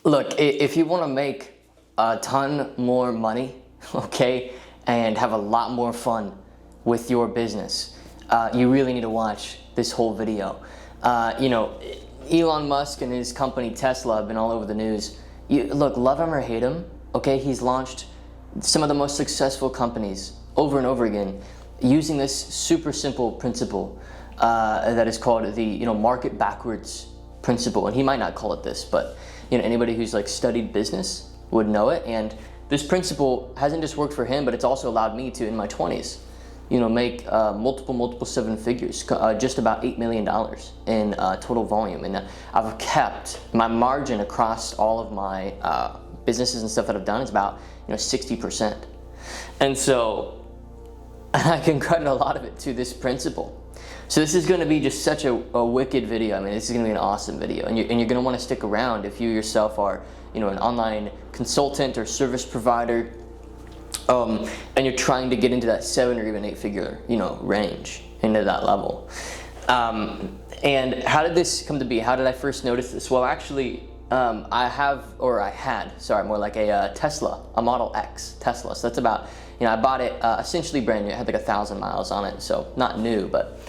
Look, if you want to make a ton more money, okay, and have a lot more fun with your business, you really need to watch this whole video. Elon Musk and his company Tesla have been all over the news. Look, love him or hate him, okay, he's launched some of the most successful companies over and over again using this super simple principle that is called the market backwards principle. And he might not call it this, but anybody who's like studied business would know it. And this principle hasn't just worked for him, but it's also allowed me to, in my 20s, make multiple seven figures, just about $8 million in total volume. And I've kept my margin across all of my businesses and stuff that I've done is about 60%. And so I can credit a lot of it to this principle. So this is going to be just such a wicked video. I mean, this is going to be an awesome video, and you're going to want to stick around if you yourself are, an online consultant or service provider, and you're trying to get into that 7 or even 8-figure, range, into that level. And how did this come to be? How did I first notice this? Well, actually, I had more like a Tesla, a Model X Tesla. So that's about, I bought it essentially brand new. It had like 1,000 miles on it, so not new, but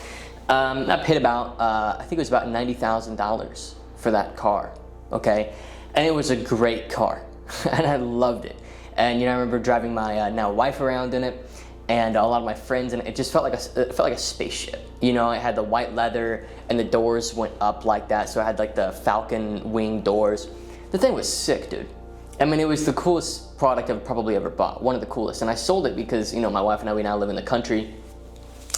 I paid about, I think it was about $90,000 for that car, okay? And it was a great car, and I loved it. And I remember driving my now wife around in it, and a lot of my friends, and it just felt like a spaceship. It had the white leather, and the doors went up like that, so I had like the falcon wing doors. The thing was sick, dude. I mean, it was the coolest product I've probably ever bought, one of the coolest. And I sold it because, my wife and I, we now live in the country,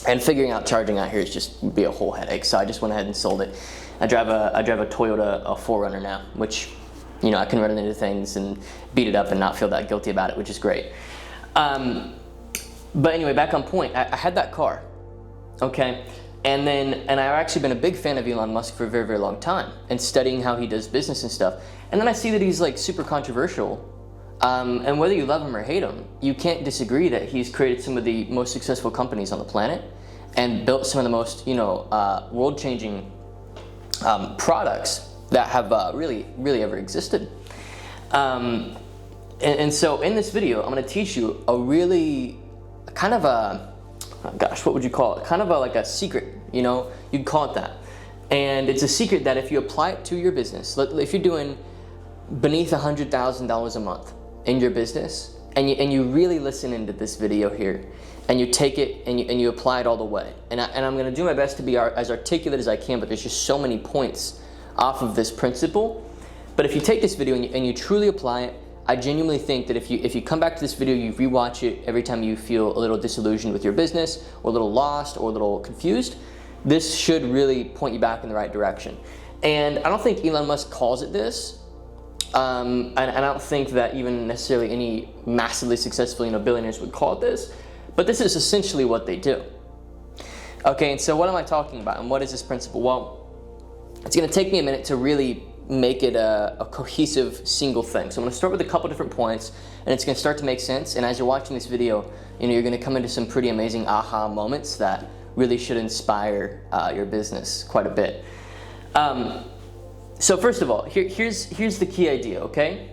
and figuring out charging out here is just be a whole headache. So I just went ahead and sold it. I drive a Toyota 4Runner now, which, I can run it into things and beat it up and not feel that guilty about it, which is great. But anyway, back on point, I had that car, okay? And I've actually been a big fan of Elon Musk for a very, very long time and studying how he does business and stuff. And then I see that he's like super controversial. And whether you love him or hate him, you can't disagree that he's created some of the most successful companies on the planet and built some of the most, world-changing products that have really, really ever existed. And so in this video, I'm going to teach you a really kind of what would you call it? Kind of like a secret, you'd call it that. And it's a secret that if you apply it to your business, if you're doing beneath $100,000 a month in your business, and you really listen into this video here, and you take it and you apply it all the way. And I'm going to do my best to be as articulate as I can, but there's just so many points off of this principle. But if you take this video and you truly apply it, I genuinely think that if you come back to this video, you rewatch it every time you feel a little disillusioned with your business, or a little lost, or a little confused, this should really point you back in the right direction. And I don't think Elon Musk calls it this, and I don't think that even necessarily any massively successful billionaires would call it this, but this is essentially what they do. Okay, and so what am I talking about, and what is this principle? Well, it's going to take me a minute to really make it a cohesive single thing. So I'm going to start with a couple different points, and it's going to start to make sense. And as you're watching this video, you're going to come into some pretty amazing aha moments that really should inspire your business quite a bit. So first of all, here's the key idea, okay?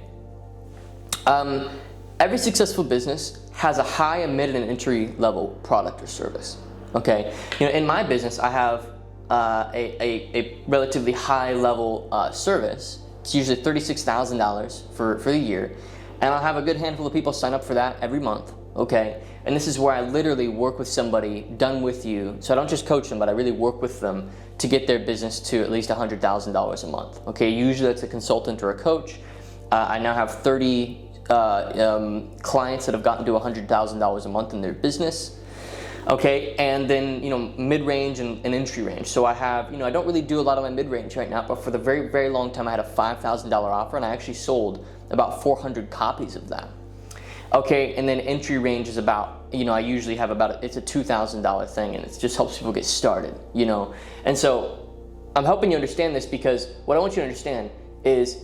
Every successful business has a high, a mid, and an entry level product or service, okay? In my business, I have a relatively high level service. It's usually $36,000 for the year, and I'll have a good handful of people sign up for that every month, okay? And this is where I literally work with somebody done with you. So I don't just coach them, but I really work with them to get their business to at least $100,000 a month, okay? Usually it's a consultant or a coach. I now have 30 clients that have gotten to $100,000 a month in their business. Okay, and then mid-range and entry range. So I have, I don't really do a lot of my mid-range right now, but for the very, very long time I had a $5,000 offer, and I actually sold about 400 copies of that. Okay, and then entry range is about, I usually have it's a $2,000 thing, and it just helps people get started, And so I'm helping you understand this because what I want you to understand is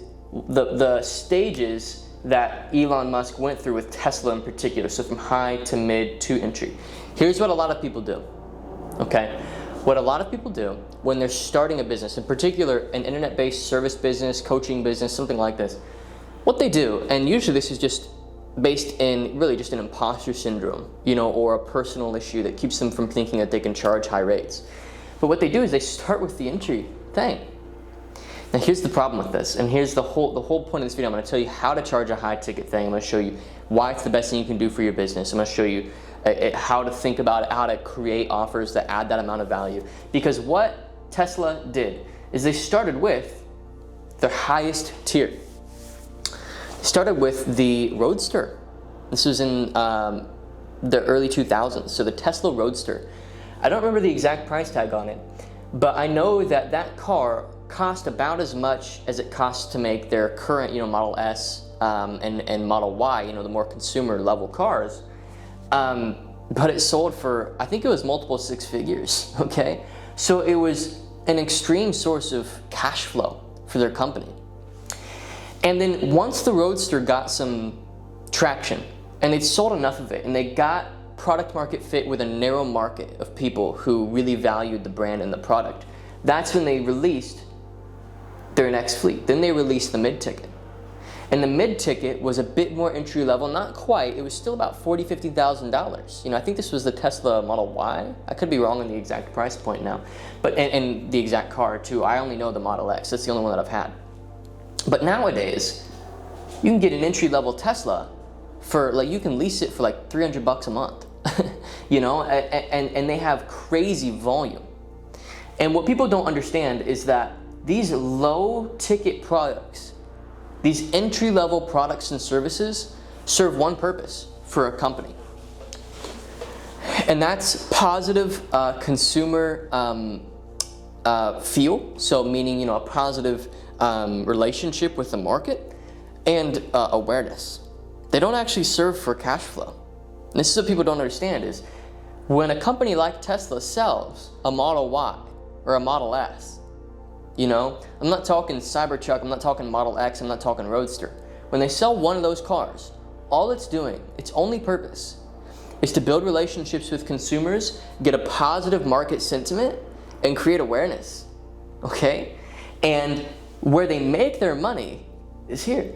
the stages that Elon Musk went through with Tesla in particular, so from high to mid to entry. Here's what a lot of people do, okay? What a lot of people do when they're starting a business, in particular an internet-based service business, coaching business, something like this, what they do, and usually this is just based in really just an imposter syndrome, or a personal issue that keeps them from thinking that they can charge high rates. But what they do is they start with the entry thing. Now here's the problem with this, and here's the whole point of this video. I'm going to tell you how to charge a high ticket thing. I'm going to show you why it's the best thing you can do for your business. I'm going to show you how to think about it, how to create offers that add that amount of value. Because what Tesla did is they started with their highest tier. They started with the Roadster. This was in the early 2000s, so the Tesla Roadster. I don't remember the exact price tag on it, but I know that car cost about as much as it costs to make their current, Model S and Model Y, the more consumer level cars. But it sold for, I think it was multiple six figures, okay? So it was an extreme source of cash flow for their company. And then once the Roadster got some traction, and they'd sold enough of it, and they got product market fit with a narrow market of people who really valued the brand and the product, that's when they released their next fleet. Then they released the mid-ticket. And the mid-ticket was a bit more entry level, not quite, it was still about $40,000, $50,000. I think this was the Tesla Model Y. I could be wrong on the exact price point now, but and the exact car too. I only know the Model X, that's the only one that I've had. But nowadays, you can get an entry level Tesla for, you can lease it for like $300 a month, and they have crazy volume. And what people don't understand is that these low ticket products, these entry level products and services serve one purpose for a company. And that's positive consumer feel, so meaning, a positive relationship with the market and awareness. They don't actually serve for cash flow. And this is what people don't understand is when a company like Tesla sells a Model Y or a Model S, I'm not talking Cybertruck, I'm not talking Model X, I'm not talking Roadster. When they sell one of those cars, all it's doing, its only purpose, is to build relationships with consumers, get a positive market sentiment, and create awareness, okay? And where they make their money is here.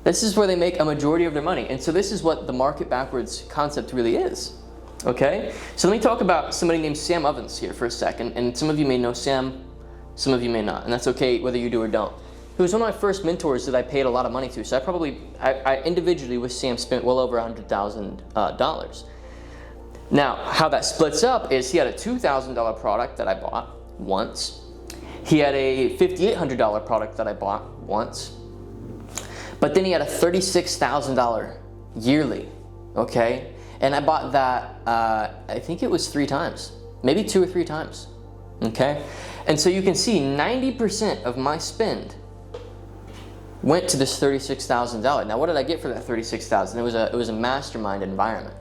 This is where they make a majority of their money. And so this is what the market backwards concept really is. Okay? So let me talk about somebody named Sam Ovens here for a second. And some of you may know Sam, some of you may not. And that's okay whether you do or don't. He was one of my first mentors that I paid a lot of money to. So I individually with Sam spent well over $100,000. Now, how that splits up is he had a $2,000 product that I bought once. He had a $5,800 product that I bought once. But then he had a $36,000 yearly, okay? And I bought that, I think it was 3 times, maybe 2 or 3 times, okay? And so you can see 90% of my spend went to this $36,000. Now, what did I get for that $36,000? It was a mastermind environment.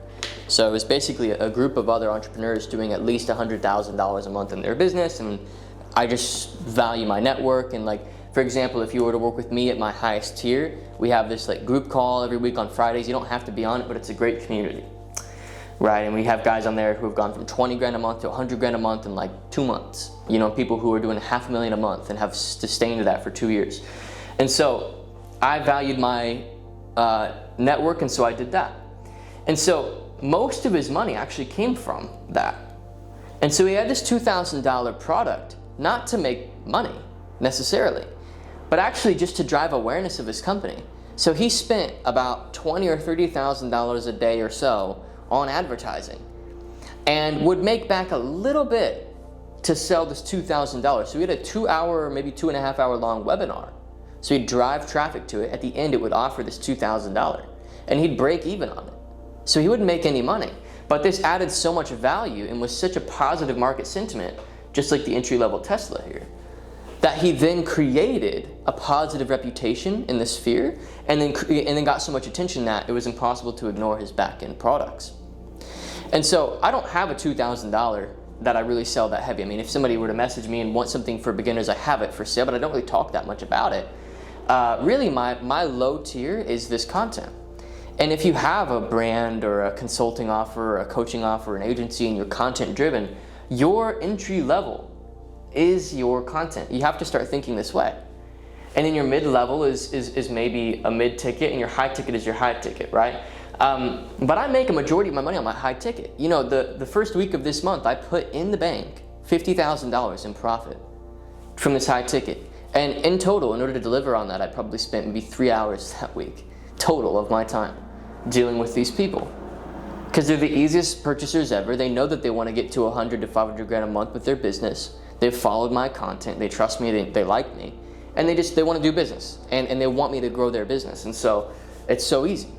So it was basically a group of other entrepreneurs doing at least $100,000 a month in their business, and I just value my network. And for example, if you were to work with me at my highest tier, we have this group call every week on Fridays. You don't have to be on it, but it's a great community, right? And we have guys on there who have gone from 20 grand a month to 100 grand a month in 2 months. People who are doing $500,000 a month and have sustained that for 2 years. And so I valued my network, and so I did that. And so most of his money actually came from that. And so he had this $2,000 product, not to make money necessarily, but actually just to drive awareness of his company. So he spent about $20,000 or $30,000 a day or so on advertising and would make back a little bit to sell this $2,000. So he had a 2-hour, maybe 2.5-hour long webinar. So he'd drive traffic to it. At the end, it would offer this $2,000 and he'd break even on it. So he wouldn't make any money, but this added so much value and was such a positive market sentiment, just like the entry-level Tesla here, that he then created a positive reputation in the sphere and then got so much attention that it was impossible to ignore his back-end products. And so I don't have a $2,000 that I really sell that heavy. I mean, if somebody were to message me and want something for beginners, I have it for sale, but I don't really talk that much about it. Really, my low tier is this content. And if you have a brand or a consulting offer, or a coaching offer, an agency, and you're content driven, your entry level is your content. You have to start thinking this way. And then your mid-level is maybe a mid-ticket, and your high ticket is your high ticket, right? But I make a majority of my money on my high ticket. You know, the first week of this month, I put in the bank $50,000 in profit from this high ticket. And in total, in order to deliver on that, I probably spent maybe 3 hours that week, total of my time, dealing with these people. Because they're the easiest purchasers ever. They know that they want to get to 100 to 500 grand a month with their business. They've followed my content, they trust me, they like me, and they want to do business, and they want me to grow their business. And so it's so easy.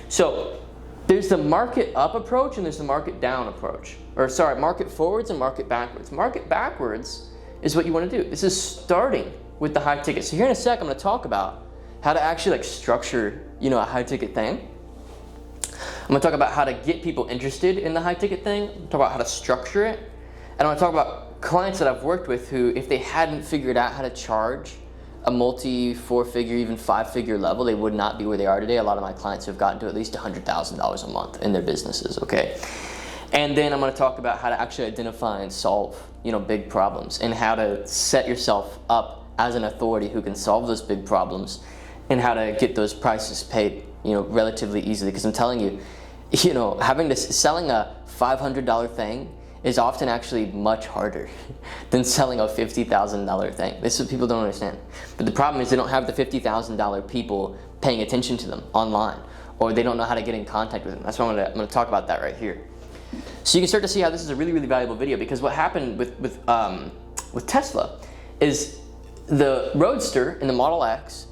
So there's the market up approach and there's the market down approach. Or sorry, market forwards and market backwards. Market backwards is what you want to do. This is starting with the high ticket. So here in a sec, I'm going to talk about how to actually like structure, you know, a high ticket thing. I'm going to talk about how to get people interested in the high ticket thing. I'm going to talk about how to structure it. And I'm going to talk about clients that I've worked with who, if they hadn't figured out how to charge a multi 4-figure, even 5-figure level, they would not be where they are today. A lot of my clients have gotten to at least $100,000 a month in their businesses, okay? And then I'm going to talk about how to actually identify and solve, you know, big problems, and how to set yourself up as an authority who can solve those big problems, and how to get those prices paid, you know, relatively easily. Because I'm telling you, you know, selling a $500 thing is often actually much harder than selling a $50,000 thing. This is what people don't understand. But the problem is they don't have the $50,000 people paying attention to them online, or they don't know how to get in contact with them. That's why I'm going to talk about that right here. So you can start to see how this is a really, really valuable video, because what happened with Tesla is the Roadster and the Model X,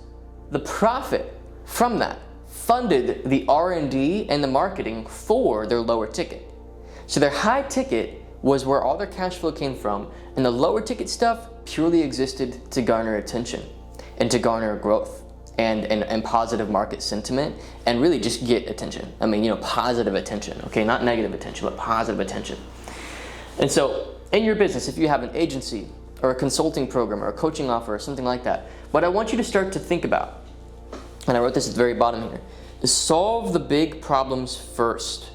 the profit from that funded the R&D and the marketing for their lower ticket. So their high ticket was where all their cash flow came from, and the lower ticket stuff purely existed to garner attention and to garner growth and positive market sentiment, and really just get attention. I mean, you know, positive attention, okay? Not negative attention, but positive attention. And so in your business, if you have an agency or a consulting program or a coaching offer or something like that, what I want you to start to think about, and I wrote this at the very bottom here, is solve the big problems first.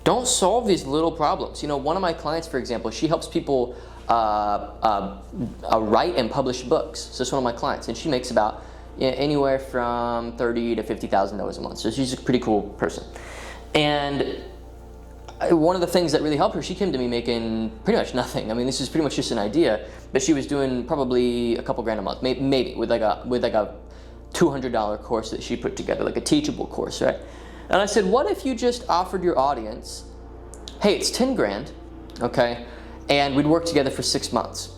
Don't solve these little problems. You know, one of my clients, for example, she helps people write and publish books. So it's one of my clients, and she makes about anywhere from $30,000 to $50,000 a month. So she's a pretty cool person. And one of the things that really helped her, she came to me making pretty much nothing. I mean, this is pretty much just an idea, but she was doing probably a couple grand a month, maybe with like a $200 course that she put together, like a teachable course, right? And I said, what if you just offered your audience, hey, it's 10 grand, okay, and we'd work together for 6 months.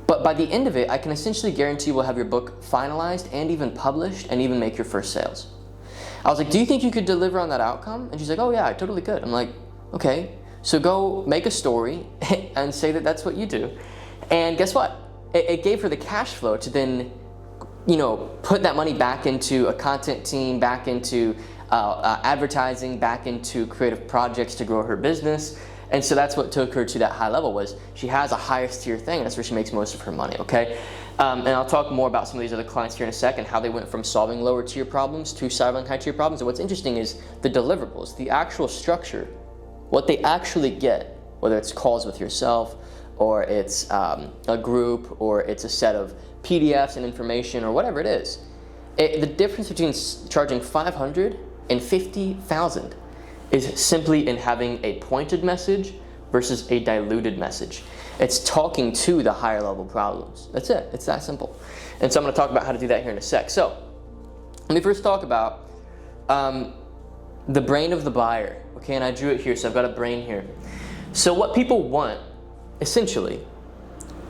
But by the end of it, I can essentially guarantee we'll have your book finalized and even published and even make your first sales. I was like, do you think you could deliver on that outcome? And she's like, oh yeah, I totally could. I'm like, okay, so go make a story and say that that's what you do. And guess what? It gave her the cash flow to then, you know, put that money back into a content team, back into advertising, back into creative projects to grow her business. And so that's what took her to that high level, was she has a highest tier thing, and that's where she makes most of her money, okay? And I'll talk more about some of these other clients here in a second, how they went from solving lower tier problems to solving high tier problems. And what's interesting is the deliverables, the actual structure, what they actually get, whether it's calls with yourself, or it's a group, or it's a set of PDFs and information, or whatever it is. The difference between charging $500 and $50,000 is simply in having a pointed message versus a diluted message. It's talking to the higher level problems. That's it. It's that simple. And so I'm going to talk about how to do that here in a sec. So let me first talk about the brain of the buyer. Okay, and I drew it here, so I've got a brain here. So what people want, essentially,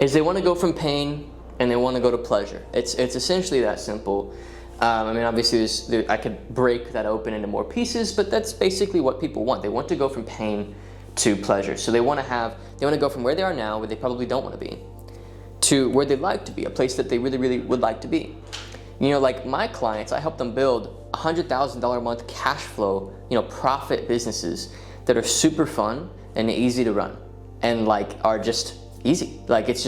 is they want to go from pain and they want to go to pleasure. It's essentially that simple. I mean, obviously, I could break that open into more pieces, but that's basically what people want. They want to go from pain to pleasure. So they want to go from where they are now, where they probably don't want to be, to where they'd like to be, a place that they really, really would like to be. You know, like my clients, I help them build $100,000 a month cash flow, you know, profit businesses that are super fun and easy to run, and like are just easy. Like it's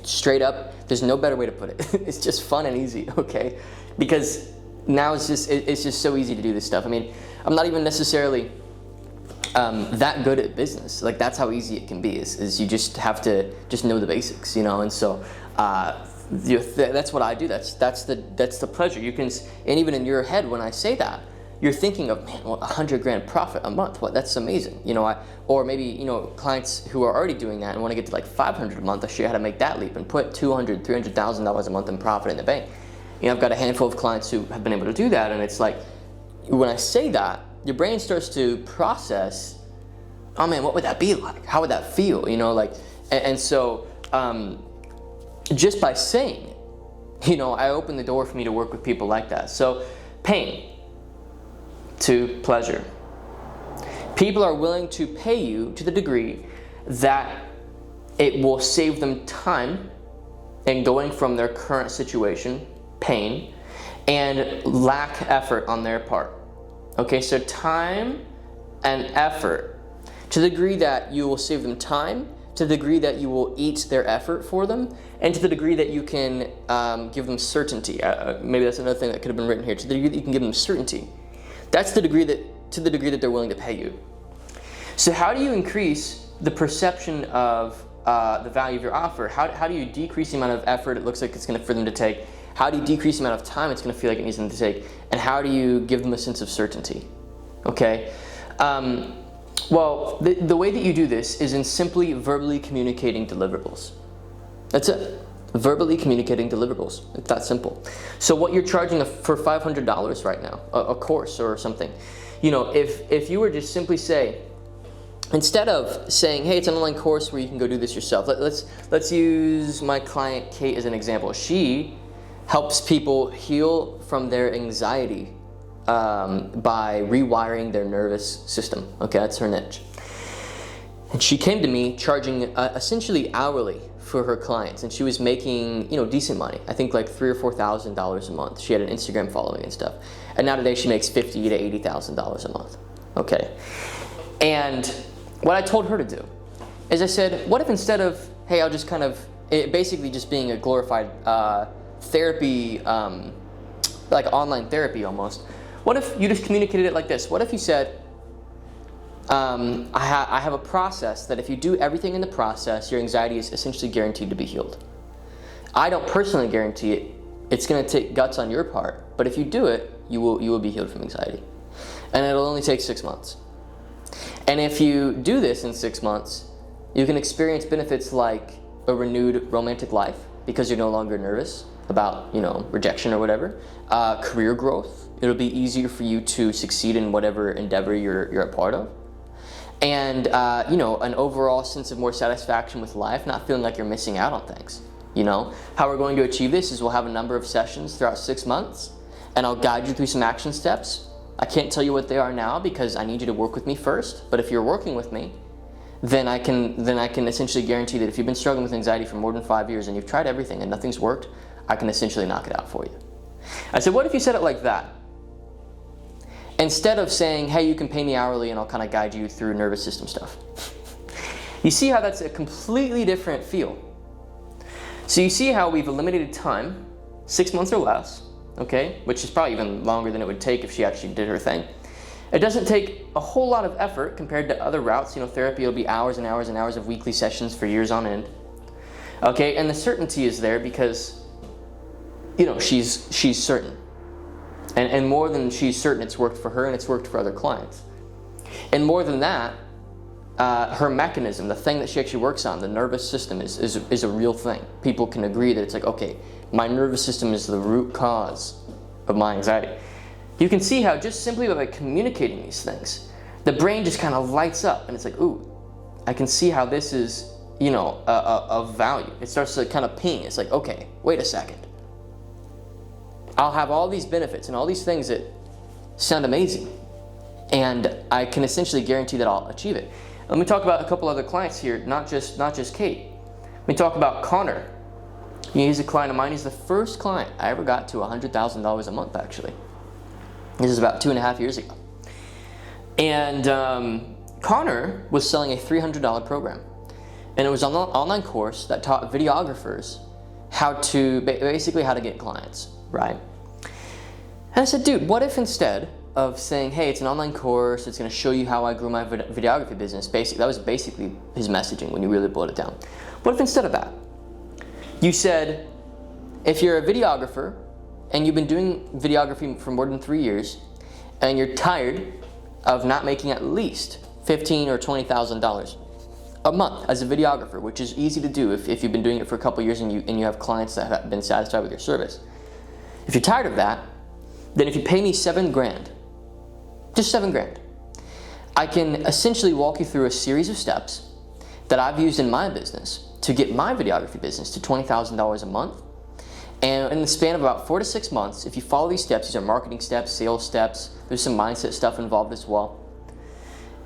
straight up. There's no better way to put it. It's just fun and easy, okay? Because now it's just so easy to do this stuff. I mean, I'm not even necessarily that good at business. Like that's how easy it can be. Is you just have to just know the basics, you know. And so That's what I do. That's the pleasure. You can, and even in your head when I say that, you're thinking of, man, well, $100,000 profit a month. What? That's amazing. Or maybe clients who are already doing that and want to get to like $500 a month. I show you how to make that leap and put $200,000, $300,000 a month in profit in the bank. I've got a handful of clients who have been able to do that, and it's like when I say that, your brain starts to process, oh man, what would that be like? How would that feel? So just by saying it, I open the door for me to work with people like that. So pain to pleasure. People are willing to pay you to the degree that it will save them time in going from their current situation, pain, and lack effort on their part. Okay, so time and effort, to the degree that you will save them time, to the degree that you will eat their effort for them, and to the degree that you can give them certainty. Maybe that's another thing that could have been written here. To the degree that you can give them certainty, that's to the degree that they're willing to pay you. So how do you increase the perception of the value of your offer? How do you decrease the amount of effort it looks like it's going to for them to take? How do you decrease the amount of time it's going to feel like it needs them to take? And how do you give them a sense of certainty? Okay. Well, the way that you do this is in simply verbally communicating deliverables. That's it. Verbally communicating deliverables. It's that simple. So what you're charging for $500 right now, a course or something, if you were just simply say, instead of saying, hey, it's an online course where you can go do this yourself. Let's use my client Kate as an example. She helps people heal from their anxiety by rewiring their nervous system. Okay, that's her niche. And she came to me charging essentially hourly for her clients, and she was making decent money. I think like $3,000 or $4,000 a month. She had an Instagram following and stuff. And now today she makes $50,000 to $80,000 a month. Okay, and what I told her to do is I said, what if instead of, hey, I'll just kind of basically just being a glorified therapy, like online therapy almost. What if you just communicated it like this? What if you said, I have a process that if you do everything in the process, your anxiety is essentially guaranteed to be healed. I don't personally guarantee it. It's going to take guts on your part, but if you do it, you will be healed from anxiety. And it'll only take 6 months. And if you do this in 6 months, you can experience benefits like a renewed romantic life because you're no longer nervous about rejection or whatever. Career growth. It'll be easier for you to succeed in whatever endeavor you're a part of. And an overall sense of more satisfaction with life, not feeling like you're missing out on things. How we're going to achieve this is we'll have a number of sessions throughout 6 months, and I'll guide you through some action steps. I can't tell you what they are now because I need you to work with me first. But if you're working with me, then I can essentially guarantee that if you've been struggling with anxiety for more than 5 years and you've tried everything and nothing's worked, I can essentially knock it out for you. I said, what if you said it like that? Instead of saying, hey, you can pay me hourly and I'll kind of guide you through nervous system stuff. You see how that's a completely different feel. So you see how we've eliminated time, 6 months or less, okay, which is probably even longer than it would take if she actually did her thing. It doesn't take a whole lot of effort compared to other routes. Therapy will be hours and hours and hours of weekly sessions for years on end. Okay, and the certainty is there because, she's certain. And more than she's certain, it's worked for her and it's worked for other clients. And more than that, her mechanism, the thing that she actually works on, the nervous system is a real thing. People can agree that it's like, okay, my nervous system is the root cause of my anxiety. You can see how just simply by communicating these things, the brain just kind of lights up and it's like, ooh, I can see how this is, of value. It starts to kind of ping. It's like, okay, wait a second. I'll have all these benefits and all these things that sound amazing, and I can essentially guarantee that I'll achieve it. Let me talk about a couple other clients here, not just Kate. Let me talk about Connor. He's a client of mine. He's the first client I ever got to $100,000 a month, actually. This is about 2.5 years ago. And Connor was selling a $300 program. And it was an online course that taught videographers how to get clients, right? And I said, dude, what if instead of saying, hey, it's an online course, it's going to show you how I grew my videography business, that was basically his messaging when you really boiled it down. What if instead of that, you said, If you're a videographer and you've been doing videography for more than 3 years and you're tired of not making at least $15,000 or $20,000 a month as a videographer, which is easy to do if you've been doing it for a couple years and you have clients that have been satisfied with your service. If you're tired of that, then if you pay me $7,000, just $7,000, I can essentially walk you through a series of steps that I've used in my business to get my videography business to $20,000 a month. And in the span of about 4 to 6 months, if you follow these steps, these are marketing steps, sales steps, there's some mindset stuff involved as well.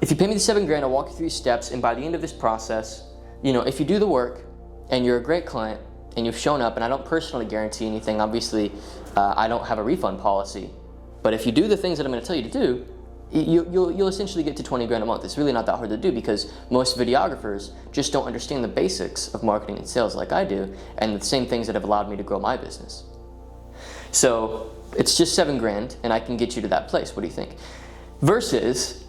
If you pay me the $7,000, I'll walk you through these steps, and by the end of this process, if you do the work and you're a great client and you've shown up, and I don't personally guarantee anything, obviously I don't have a refund policy, but if you do the things that I'm going to tell you to do, you'll essentially get to $20,000 a month. It's really not that hard to do because most videographers just don't understand the basics of marketing and sales like I do, and the same things that have allowed me to grow my business. So it's just $7,000 and I can get you to that place. What do you think? Versus,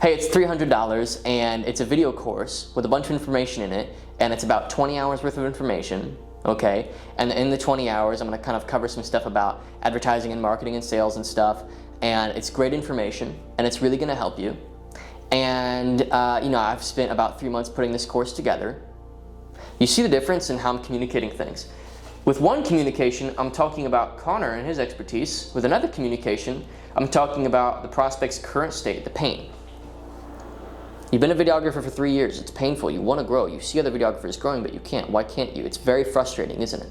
hey, it's $300 and it's a video course with a bunch of information in it, and it's about 20 hours worth of information, okay? And in the 20 hours, I'm gonna kind of cover some stuff about advertising and marketing and sales and stuff, and it's great information, and it's really gonna help you. And I've spent about 3 months putting this course together. You see the difference in how I'm communicating things. With one communication, I'm talking about Connor and his expertise. With another communication, I'm talking about the prospect's current state, the pain. You've been a videographer for 3 years, it's painful, you wanna grow, you see other videographers growing, but you can't. Why can't you? It's very frustrating, isn't it?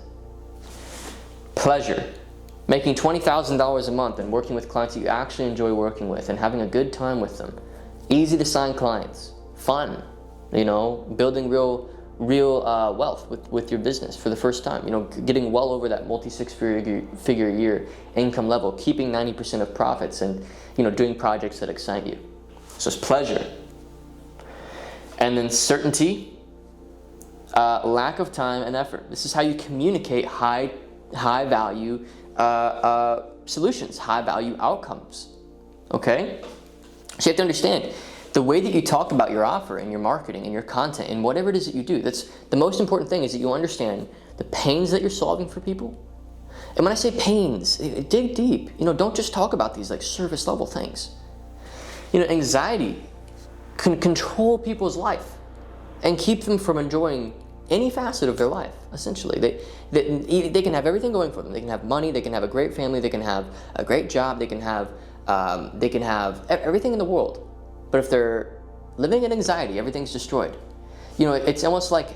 Pleasure. Making $20,000 a month and working with clients that you actually enjoy working with and having a good time with them. Easy to sign clients. Fun. Building real wealth with your business for the first time. Getting well over that multi-six-figure a year income level, keeping 90% of profits, and doing projects that excite you. So it's pleasure. And then certainty, lack of time and effort. This is how you communicate high value solutions, high value outcomes, okay? So you have to understand, the way that you talk about your offer and your marketing and your content and whatever it is that you do, that's the most important thing, is that you understand the pains that you're solving for people. And when I say pains, dig deep. Don't just talk about these like surface level things. Anxiety can control people's life and keep them from enjoying any facet of their life, essentially. They can have everything going for them. They can have money, they can have a great family, they can have a great job, they can have everything in the world. But if they're living in anxiety, everything's destroyed. It's almost like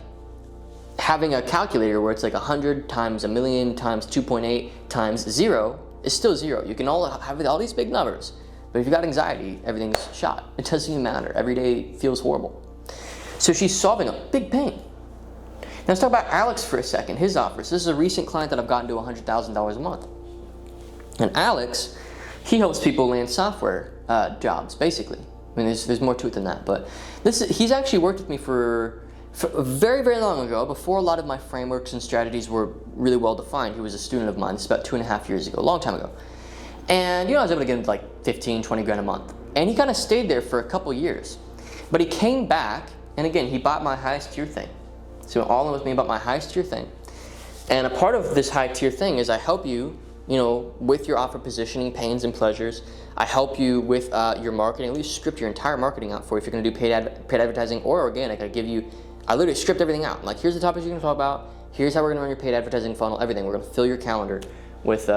having a calculator where it's like 100 times a million times 2.8 times 0 is still 0. You can all have all these big numbers, but if you've got anxiety, everything's shot. It doesn't even matter. Every day feels horrible. So she's solving a big pain. Now let's talk about Alex for a second, his offers. This is a recent client that I've gotten to $100,000 a month. And Alex, he helps people land software jobs, basically. I mean, there's more to it than that, but he's actually worked with me for very, very long ago, before a lot of my frameworks and strategies were really well defined. He was a student of mine. This is about 2.5 years ago, a long time ago. And I was able to get him like 15, 20 grand a month. And he kind of stayed there for a couple years. But he came back, and again, he bought my highest tier thing. So all in with me about my highest tier thing. And a part of this high tier thing is I help you, with your offer positioning, pains and pleasures. I help you with your marketing. At least script your entire marketing out for you if you're going to do paid advertising or organic. I literally script everything out. Like, here's the topics you're going to talk about. Here's how we're going to run your paid advertising funnel. Everything. We're going to fill your calendar with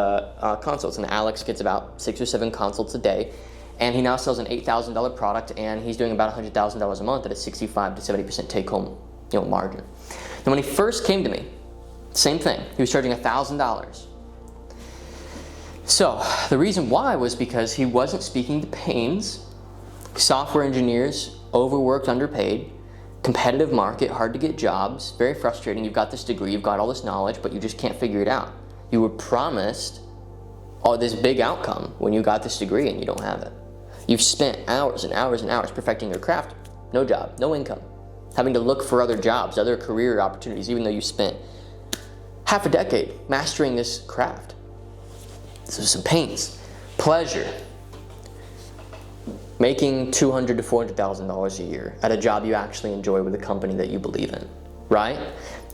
consults. And Alex gets about 6 or 7 consults a day. And he now sells an $8,000 product, and he's doing about $100,000 a month at a 65 to 70% take-home margin. Then when he first came to me, same thing. He was charging $1,000. So the reason why was because he wasn't speaking to pains. Software engineers, overworked, underpaid, competitive market, hard to get jobs, very frustrating. You've got this degree, you've got all this knowledge, but you just can't figure it out. You were promised this big outcome when you got this degree and you don't have it. You've spent hours and hours and hours perfecting your craft, no job, no income. Having to look for other jobs, other career opportunities, even though you spent half a decade mastering this craft. So some pains. Pleasure. Making $200,000 to $400,000 a year at a job you actually enjoy with a company that you believe in, right?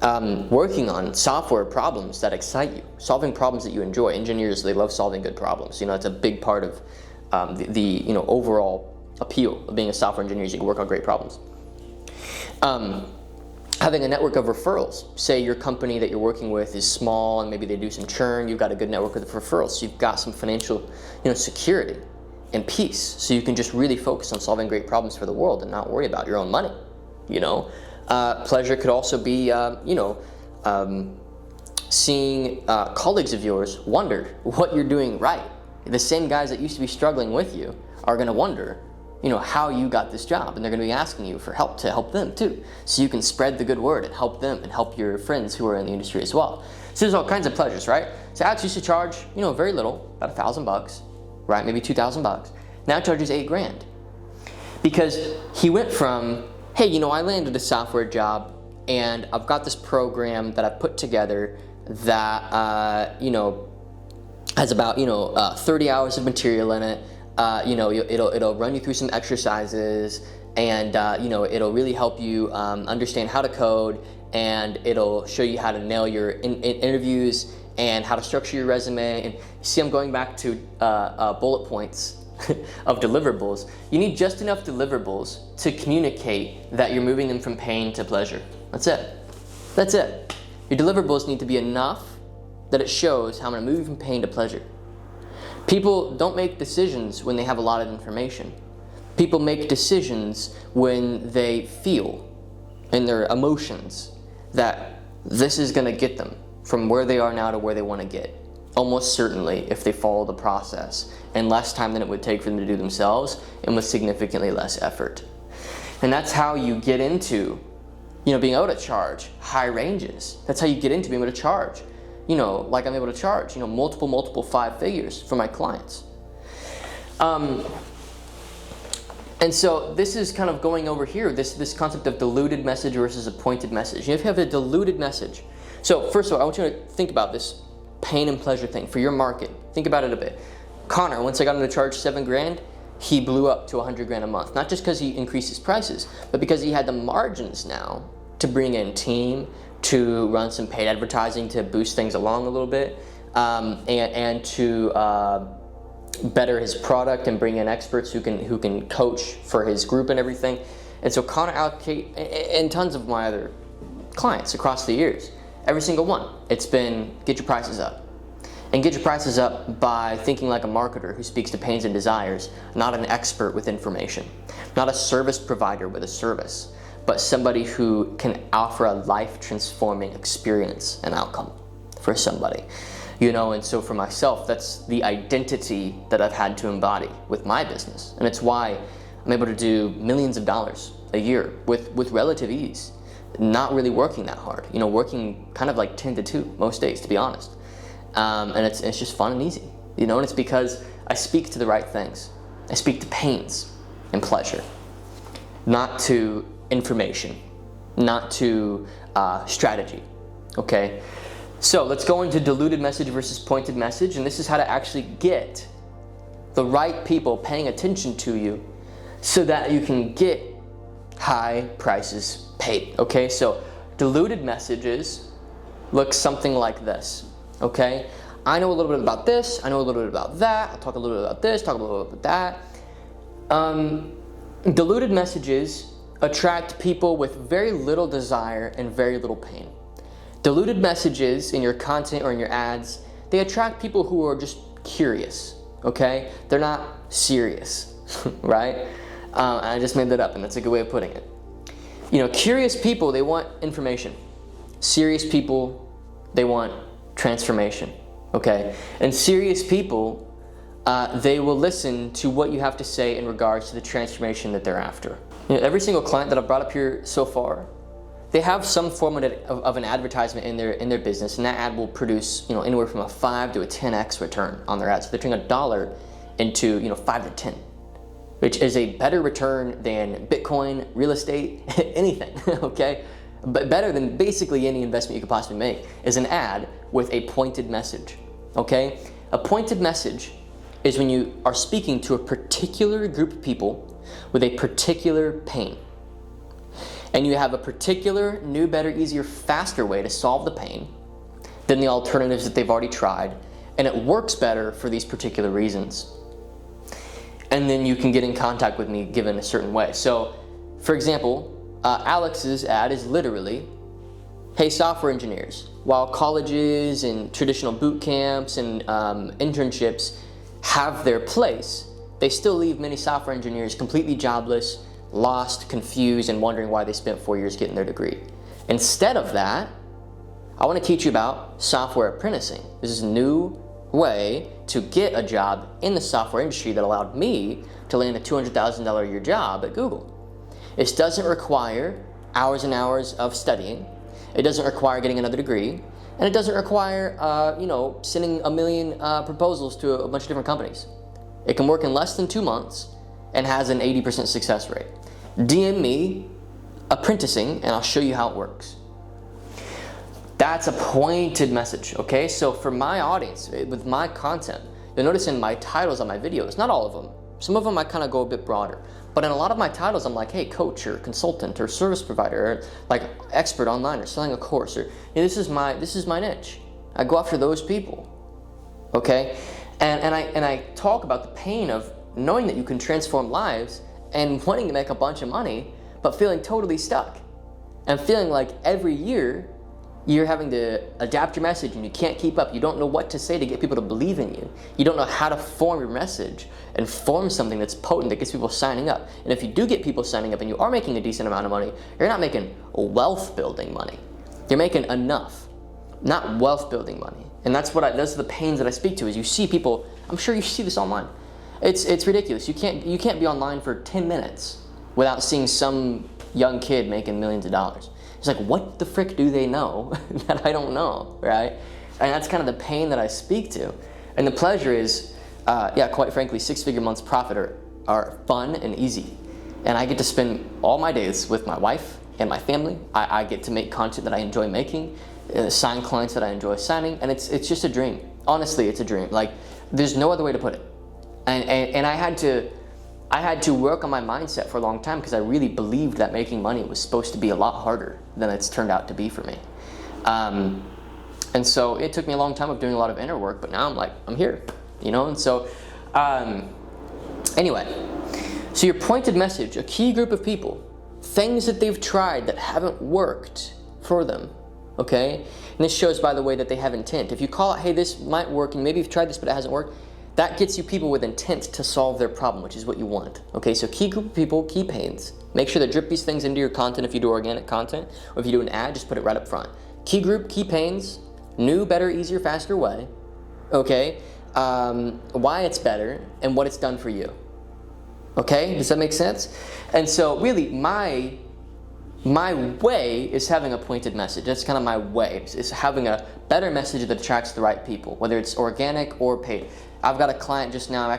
working on software problems that excite you, solving problems that you enjoy. Engineers, they love solving good problems. It's a big part of the overall appeal of being a software engineer is you can work on great problems. Having a network of referrals. Say your company that you're working with is small and maybe they do some churn, you've got a good network of referrals, so you've got some financial security and peace, so you can just really focus on solving great problems for the world and not worry about your own money. Pleasure could also be seeing colleagues of yours wonder what you're doing right. The same guys that used to be struggling with you are going to wonder how you got this job, and they're going to be asking you for help to help them too, so you can spread the good word and help them and help your friends who are in the industry as well. So there's all kinds of pleasures, right? So Alex used to charge very little, about $1,000, right? Maybe $2,000. Now charges $8,000 because he went from, hey, I landed a software job and I've got this program that I've put together that has about 30 hours of material in it. It'll run you through some exercises, and it'll really help you understand how to code, and it'll show you how to nail your interviews and how to structure your resume. And see, I'm going back to bullet points of deliverables. You need just enough deliverables to communicate that you're moving them from pain to pleasure. That's it. Your deliverables need to be enough that it shows how I'm going to move you from pain to pleasure. People don't make decisions when they have a lot of information. People make decisions when they feel in their emotions that this is going to get them from where they are now to where they want to get. Almost certainly if they follow the process in less time than it would take for them to do themselves and with significantly less effort. And that's how you get into being able to charge high ranges. That's how you get into being able to charge like I'm able to charge, multiple 5 figures for my clients. And so this is kind of going over here, this concept of diluted message versus a pointed message. If you have a diluted message, so first of all, I want you to think about this pain and pleasure thing for your market. Think about it a bit. Connor, once I got him to charge $7,000, he blew up to $100,000 a month. Not just because he increased his prices, but because he had the margins now to bring in team, to run some paid advertising to boost things along a little bit, and to better his product and bring in experts who can coach for his group and everything. And so Connor allocate, and tons of my other clients across the years, every single one, it's been get your prices up. And get your prices up by thinking like a marketer who speaks to pains and desires, not an expert with information, not a service provider with a service, but somebody who can offer a life-transforming experience and outcome for somebody. And so for myself, that's the identity that I've had to embody with my business. And it's why I'm able to do millions of dollars a year with relative ease, not really working that hard, working kind of like 10 to 2 most days, to be honest. And it's just fun and easy, and it's because I speak to the right things. I speak to pains and pleasure, not to information, not to strategy, okay? So let's go into diluted message versus pointed message, and this is how to actually get the right people paying attention to you so that you can get high prices paid, okay? So diluted messages look something like this, okay? I know a little bit about this, I know a little bit about that, I'll talk a little bit about this, talk a little bit about that. Diluted messages attract people with very little desire and very little pain. Diluted messages in your content or in your ads, they attract people who are just curious, okay? They're not serious, right? I just made that up, and that's a good way of putting it. Curious people, they want information. Serious people, they want transformation, okay? And serious people, they will listen to what you have to say in regards to the transformation that they're after. Every single client that I've brought up here so far, they have some form of an advertisement in their business, and that ad will produce anywhere from a 5 to a 10x return on their ad. So they're turning $1 into 5 to 10, which is a better return than Bitcoin, real estate, anything. Okay, but better than basically any investment you could possibly make is an ad with a pointed message. Okay, a pointed message is when you are speaking to a particular group of people with a particular pain. and you have a particular new, better, easier, faster way to solve the pain than the alternatives that they've already tried, and it works better for these particular reasons. And then you can get in contact with me given a certain way. So, for example, Alex's ad is literally, hey, software engineers, while colleges and traditional boot camps and internships have their place, they still leave many software engineers completely jobless, lost, confused, and wondering why they spent 4 years getting their degree. Instead of that, I want to teach you about software apprenticing. This is a new way to get a job in the software industry that allowed me to land a $200,000 a year job at Google. It doesn't require hours and hours of studying. It doesn't require getting another degree, and it doesn't require, sending a million proposals to a bunch of different companies. It can work in less than 2 months and has an 80% success rate. DM me apprenticing, and I'll show you how it works. That's a pointed message, okay? So for my audience, with my content, you'll notice in my titles on my videos, not all of them, some of them I kind of go a bit broader, but in a lot of my titles, I'm like, hey, coach or consultant or service provider, or like expert online or selling a course, or this is my niche. I go after those people, okay? And I talk about the pain of knowing that you can transform lives and wanting to make a bunch of money, but feeling totally stuck and feeling like every year you're having to adapt your message and you can't keep up. You don't know what to say to get people to believe in you. You don't know how to form your message and form something that's potent that gets people signing up. And if you do get people signing up and you are making a decent amount of money, you're not making wealth building money. You're making enough, not wealth building money. And those are the pains that I speak to. Is you see people, I'm sure you see this online. It's ridiculous. You can't be online for 10 minutes without seeing some young kid making millions of dollars. It's like, what the frick do they know that I don't know, right? And that's kind of the pain that I speak to. And the pleasure is, quite frankly, 6-figure months profit are fun and easy. And I get to spend all my days with my wife and my family. I get to make content that I enjoy making, sign clients that I enjoy signing, and it's just a dream. Honestly, it's a dream. Like, there's no other way to put it. And I had to work on my mindset for a long time because I really believed that making money was supposed to be a lot harder than it's turned out to be for me. And so it took me a long time of doing a lot of inner work, but now I'm here, And so, anyway, so your pointed message, a key group of people, things that they've tried that haven't worked for them, okay? And this shows, by the way, that they have intent. If you call it, hey, this might work, and maybe you've tried this, but it hasn't worked, that gets you people with intent to solve their problem, which is what you want. Okay, so key group of people, key pains. Make sure to drip these things into your content if you do organic content, or if you do an ad, just put it right up front. Key group, key pains, new, better, easier, faster way. Okay, why it's better, and what it's done for you. Okay, does that make sense? And so really, my way is having a pointed message. That's kind of my way, is having a better message that attracts the right people, whether it's organic or paid. I've got a client just now, I'm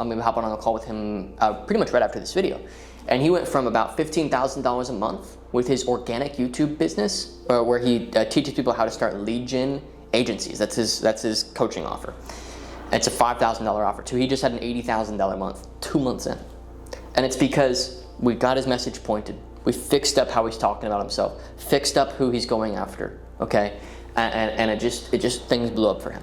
going to hop on a call with him pretty much right after this video. And he went from about $15,000 a month with his organic YouTube business, where he teaches people how to start lead gen agencies. That's his coaching offer. And it's a $5,000 offer too. He just had an $80,000 month 2 months in. And it's because we got his message pointed. We fixed up how he's talking about himself, fixed up who he's going after, okay? And it just things blew up for him.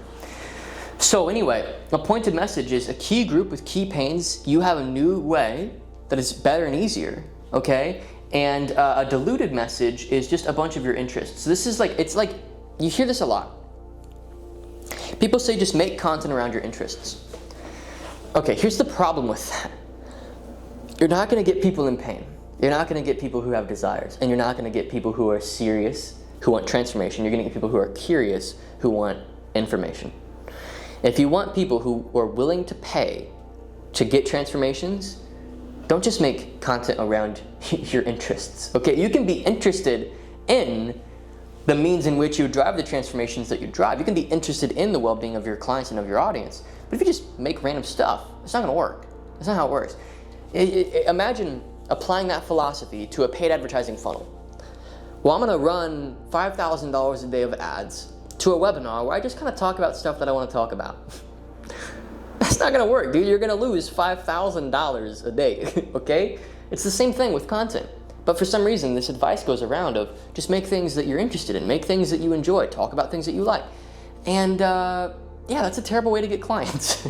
So anyway, a pointed message is a key group with key pains. You have a new way that is better and easier, okay? And a diluted message is just a bunch of your interests. So this is it's like, you hear this a lot. People say just make content around your interests. Okay, here's the problem with that. You're not gonna get people in pain. You're not gonna get people who have desires. And you're not gonna get people who are serious, who want transformation. You're gonna get people who are curious, who want information. If you want people who are willing to pay to get transformations, don't just make content around your interests, okay? You can be interested in the means in which you drive the transformations that you drive. You can be interested in the well-being of your clients and of your audience. But if you just make random stuff, it's not gonna work. That's not how it works. Imagine applying that philosophy to a paid advertising funnel. Well, I'm gonna run $5,000 a day of ads to a webinar where I just kind of talk about stuff that I want to talk about. That's not going to work, dude. You're going to lose $5,000 a day, okay? It's the same thing with content. But for some reason, this advice goes around of just make things that you're interested in, make things that you enjoy, talk about things that you like. And yeah, that's a terrible way to get clients.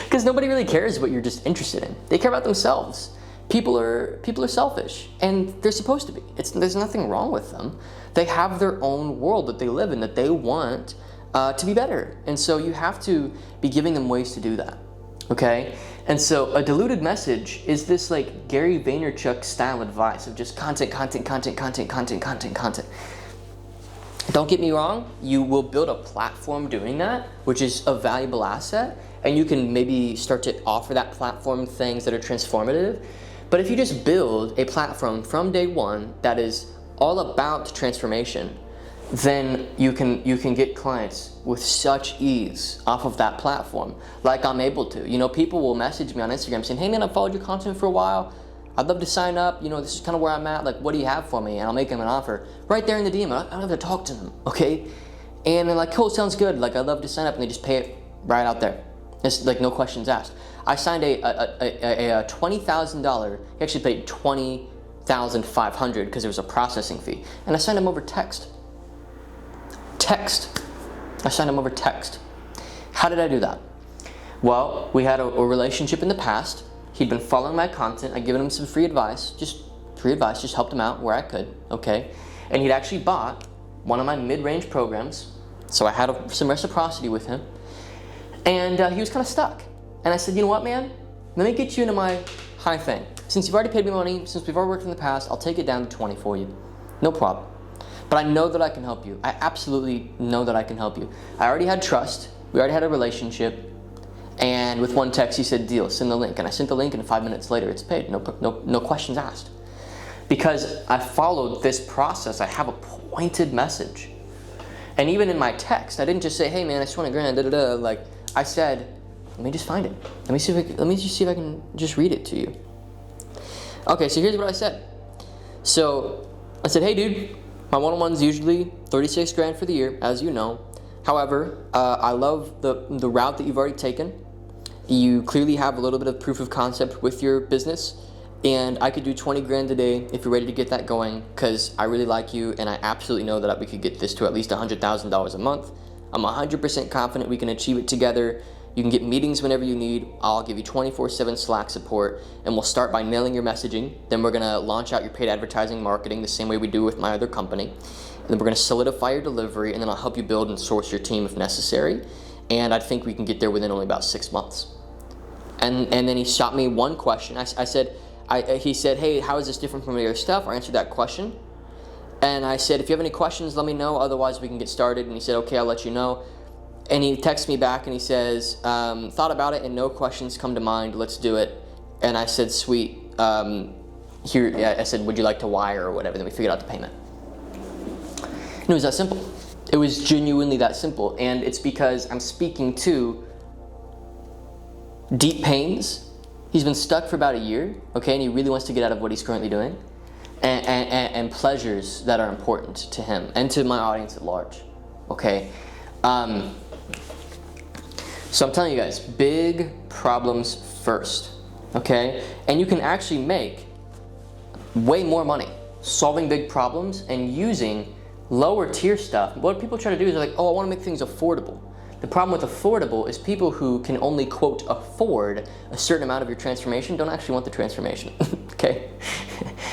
Because nobody really cares what you're just interested in. They care about themselves. People are selfish, and they're supposed to be. There's nothing wrong with them. They have their own world that they live in that they want to be better. And so you have to be giving them ways to do that, okay? And so a diluted message is this like Gary Vaynerchuk style advice of just content. Don't get me wrong, you will build a platform doing that, which is a valuable asset, and you can maybe start to offer that platform things that are transformative. But if you just build a platform from day one that is all about transformation, then you can get clients with such ease off of that platform, like I'm able to. You know, people will message me on Instagram saying, hey man, I've followed your content for a while. I'd love to sign up. You know, this is kind of where I'm at. Like, what do you have for me? And I'll make them an offer right there in the DM. I don't have to talk to them, okay? And they're like, cool, sounds good. Like, I'd love to sign up. And they just pay it right out there. It's like no questions asked. I signed a $20,000. He actually paid $20,500 because there was a processing fee. And I signed him over text. I signed him over text. How did I do that? Well, we had a relationship in the past. He'd been following my content. I'd given him some free advice, just helped him out where I could, okay? And he'd actually bought one of my mid-range programs, so I had some reciprocity with him. And he was kind of stuck. And I said, you know what, man? Let me get you into my high thing. Since you've already paid me money, since we've already worked in the past, I'll take it down to 20 for you. No problem. But I know that I can help you. I absolutely know that I can help you. I already had trust. We already had a relationship. And with one text, he said, deal, send the link. And I sent the link, and 5 minutes later, it's paid. No questions asked. Because I followed this process. I have a pointed message. And even in my text, I didn't just say, hey man, I just want $1,000, Like, I said, let me just find it. Let me just see if I can just read it to you. Okay, so here's what I said. So I said, hey dude, my one-on-one's usually $36,000 for the year, as you know. However, I love the route that you've already taken. You clearly have a little bit of proof of concept with your business, and I could do $20,000 a day if you're ready to get that going, because I really like you, and I absolutely know that we could get this to at least $100,000 a month. I'm 100% confident we can achieve it together. You can get meetings whenever you need. I'll give you 24/7 Slack support, and we'll start by nailing your messaging. Then we're gonna launch out your paid advertising marketing the same way we do with my other company. And then we're gonna solidify your delivery, and then I'll help you build and source your team if necessary. And I think we can get there within only about 6 months. And then he shot me one question. He said, hey, how is this different from your other stuff? I answered that question. And I said, if you have any questions, let me know. Otherwise, we can get started. And he said, okay, I'll let you know. And he texts me back and he says, thought about it and no questions come to mind. Let's do it. And I said, sweet. I said, would you like to wire or whatever? Then we figured out the payment. And it was that simple. It was genuinely that simple. And it's because I'm speaking to deep pains. He's been stuck for about a year, okay, and he really wants to get out of what he's currently doing. And pleasures that are important to him and to my audience at large, okay? So I'm telling you guys, big problems first, okay? And you can actually make way more money solving big problems and using lower tier stuff. What people try to do is they're like, oh, I want to make things affordable. The problem with affordable is people who can only, quote, afford a certain amount of your transformation don't actually want the transformation, okay?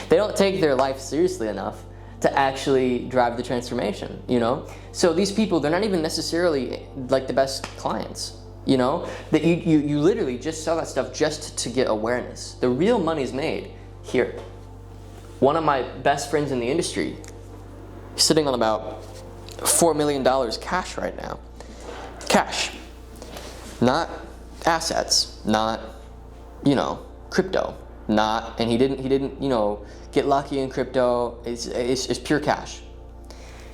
They don't take their life seriously enough to actually drive the transformation, you know? So these people, they're not even necessarily like the best clients, you know? That you literally just sell that stuff just to get awareness. The real money is made here. One of my best friends in the industry, sitting on about $4 million cash right now. Cash, not assets, not, you know, crypto, not, and he didn't, you know, get lucky in crypto. It's pure cash.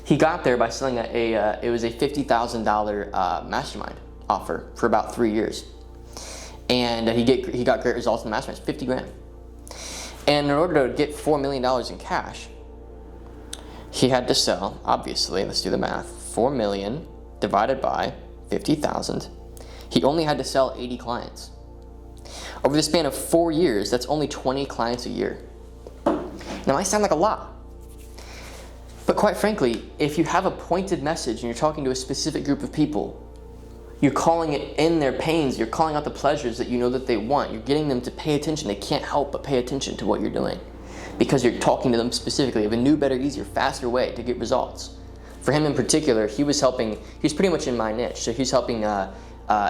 He got there by selling it was a $50,000 mastermind offer for about 3 years, and he got great results in the mastermind, $50,000. And in order to get $4 million in cash, he had to sell, obviously, let's do the math, 4 million divided by 50,000. He only had to sell 80 clients. Over the span of 4 years, that's only 20 clients a year. Now, it might sound like a lot, but quite frankly, if you have a pointed message and you're talking to a specific group of people, you're calling it in their pains, you're calling out the pleasures that you know that they want, you're getting them to pay attention. They can't help but pay attention to what you're doing because you're talking to them specifically of a new, better, easier, faster way to get results. For him in particular, he was pretty much in my niche. So he's helping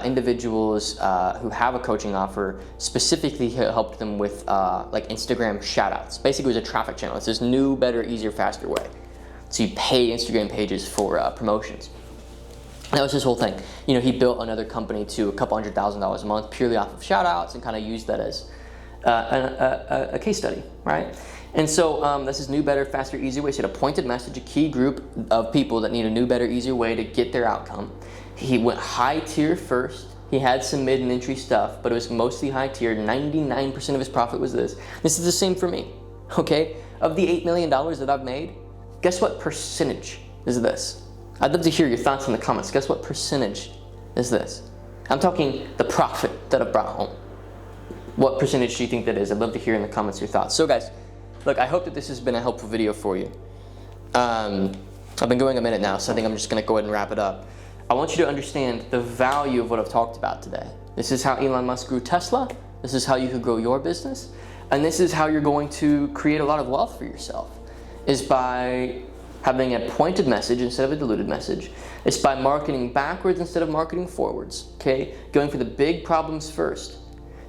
individuals who have a coaching offer. Specifically, he helped them with like Instagram shoutouts. Basically, it was a traffic channel. It's this new, better, easier, faster way. So you pay Instagram pages for promotions. That was his whole thing. You know, he built another company to a couple $100,000 a month purely off of shoutouts and kind of used that as a case study, right? And so this is new, better, faster, easier way. So he had a pointed message, a key group of people that need a new, better, easier way to get their outcome. He went high tier first. He had some mid and entry stuff, but it was mostly high tier. 99% of his profit was this. This is the same for me, okay? Of the $8 million that I've made, guess what percentage is this? I'd love to hear your thoughts in the comments. Guess what percentage is this? I'm talking the profit that I've brought home. What percentage do you think that is? I'd love to hear in the comments your thoughts. So guys, look, I hope that this has been a helpful video for you. I've been going a minute now, so I think I'm just gonna go ahead and wrap it up. I want you to understand the value of what I've talked about today. This is how Elon Musk grew Tesla. This is how you could grow your business. And this is how you're going to create a lot of wealth for yourself, is by having a pointed message instead of a diluted message. It's by marketing backwards instead of marketing forwards, okay? Going for the big problems first.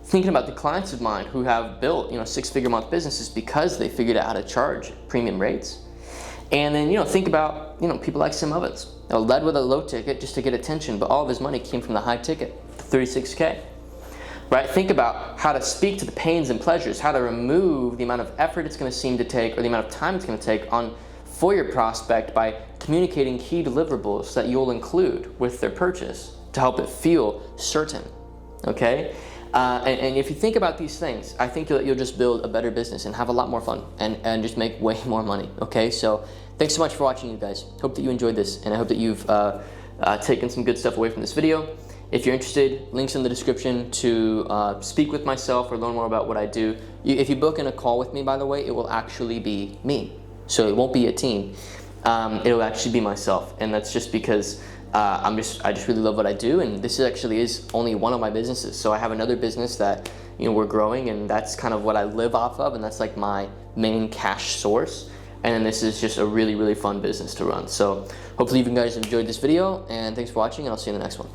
Thinking about the clients of mine who have built, six-figure month businesses because they figured out how to charge premium rates. And then, think about, people like Sim Ovens, led with a low ticket just to get attention, but all of his money came from the high ticket, 36K. Right? Think about how to speak to the pains and pleasures, how to remove the amount of effort it's going to seem to take or the amount of time it's going to take for your prospect by communicating key deliverables that you'll include with their purchase to help it feel certain, okay? And if you think about these things, I think you'll just build a better business and have a lot more fun and just make way more money, okay? So thanks so much for watching, you guys. Hope that you enjoyed this, and I hope that you've taken some good stuff away from this video. If you're interested, links in the description to speak with myself or learn more about what I do. If you book in a call with me, by the way, it will actually be me. So it won't be a team. It'll actually be myself, and that's just because I just really love what I do, and this actually is only one of my businesses. So I have another business that we're growing, and that's kind of what I live off of, and that's like my main cash source. And then this is just a really, really fun business to run. So hopefully you guys enjoyed this video, and thanks for watching, and I'll see you in the next one.